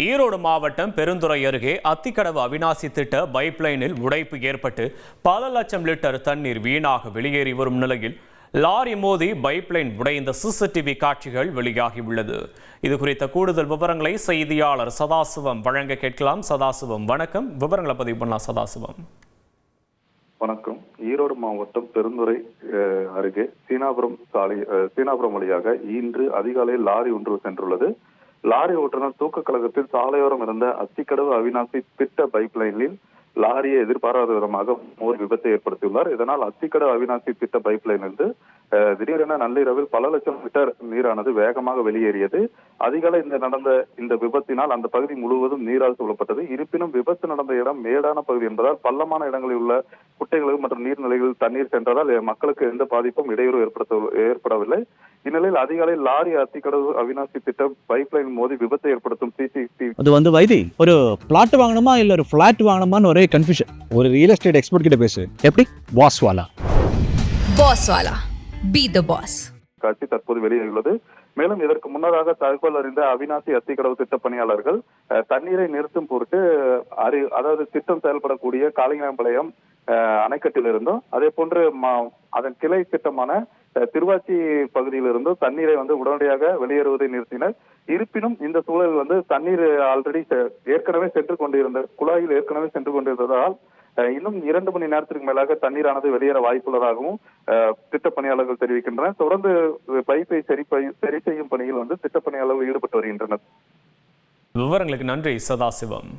ஈரோடு மாவட்டம் பெருந்துறை அருகே அத்திக்கடவு அவிநாசி திட்ட பைப்லைனில் உடைப்பு ஏற்பட்டு பல லட்சம் லிட்டர் தண்ணீர் வீணாக வெளியேறி வரும் நிலையில் லாரி மோதி பைப்லைன் உடைந்த சிசிடிவி காட்சிகள் வெளியாகியுள்ளது. இது குறித்த கூடுதல் விவரங்களை செய்தியாளர் சதாசிவம் வழங்க கேட்கலாம். சதாசிவம், வணக்கம். விவரங்களை பதிவு பண்ணலாம். சதாசிவம், வணக்கம். ஈரோடு மாவட்டம் பெருந்துறை அருகே சீனாபுரம் வழியாக இன்று அதிகாலையில் லாரி ஒன்று சென்றுள்ளது. லாரி ஓட்டுநர் தூக்க கழகத்தில் சாலையோரம் இருந்த அத்திக்கடவு அவிநாசி திட்ட பைப்லைனில் லாரியை எதிர்பாராத விதமாக மோதி விபத்தை ஏற்படுத்தியுள்ளார். இதனால் அத்திக்கடவு அவிநாசி திட்ட பைப்லைனிலிருந்து திடீரென நள்ளிரவில் பல லட்சம் லிட்டர் நீரானது வேகமாக வெளியேறியது. அதிகாலை நடந்த இந்த விபத்தினால் அந்த பகுதி முழுவதும் நீரால் சூழப்பட்டது. இருப்பினும் விபத்து நடந்த இடம் மேடான பகுதி என்பதால் பள்ளமான இடங்களில் உள்ள குட்டைகளுக்கு மற்றும் நீர்நிலைகளில் தண்ணீர் சென்றதால் மக்களுக்கு எந்த பாதிப்பும் இடையூறு ஏற்படவில்லை. இந்நிலையில் அதிகாலை லாரி அத்திக்கடவு அவிநாசி திட்ட பைப்லைன் மோதி விபத்தை ஏற்படுத்தும் சிசிடிவி அது வைதி ஒரு பிளாட் வாங்கணுமா இல்ல ஒரு பிளாட் வாங்கணுமான்னு ஒரே கன்ஃபியூஷன். ஒரு ரியல் எஸ்டேட் எக்ஸ்பர்ட் கிட்ட பேசு. எப்படி? பாஸ் வாலா பி தி பாஸ் காட்சி தற்போது வெளியாகியுள்ளது. மேலும் இதற்கு முன்னதாக தகவல் அறிந்த அவிநாசி அத்திக்கடவு திட்ட பணியாளர்கள் தண்ணீரை நிறுத்தும் பொருட்டு அதாவது திட்டம் செயல்படக்கூடிய காளிங்கம்பாளையம் அணைக்கட்டில் இருந்தும் அதே போன்று அதன் கிளை திட்டமான திருவாச்சி பகுதியிலிருந்தும் தண்ணீரை உடனடியாக வெளியேறுவதை நிறுத்தினர். இருப்பினும் இந்த சூழல் தண்ணீர் ஆல்ரெடி ஏற்கனவே சென்று கொண்டிருந்த குழாயில் ஏற்கனவே சென்று கொண்டிருந்ததால் இன்னும் 2 மணி நேரத்திற்கு மேலாக தண்ணீரானது வெளியேற வாய்ப்புள்ளதாகவும் திட்ட பணியாளர்கள் தெரிவிக்கின்றனர். தொடர்ந்து பைப்பை சரி செய்யும் பணியில் திட்ட பணியாளர்கள் ஈடுபட்டு வருகின்றனர். விவரங்களுக்கு நன்றி சதாசிவம்.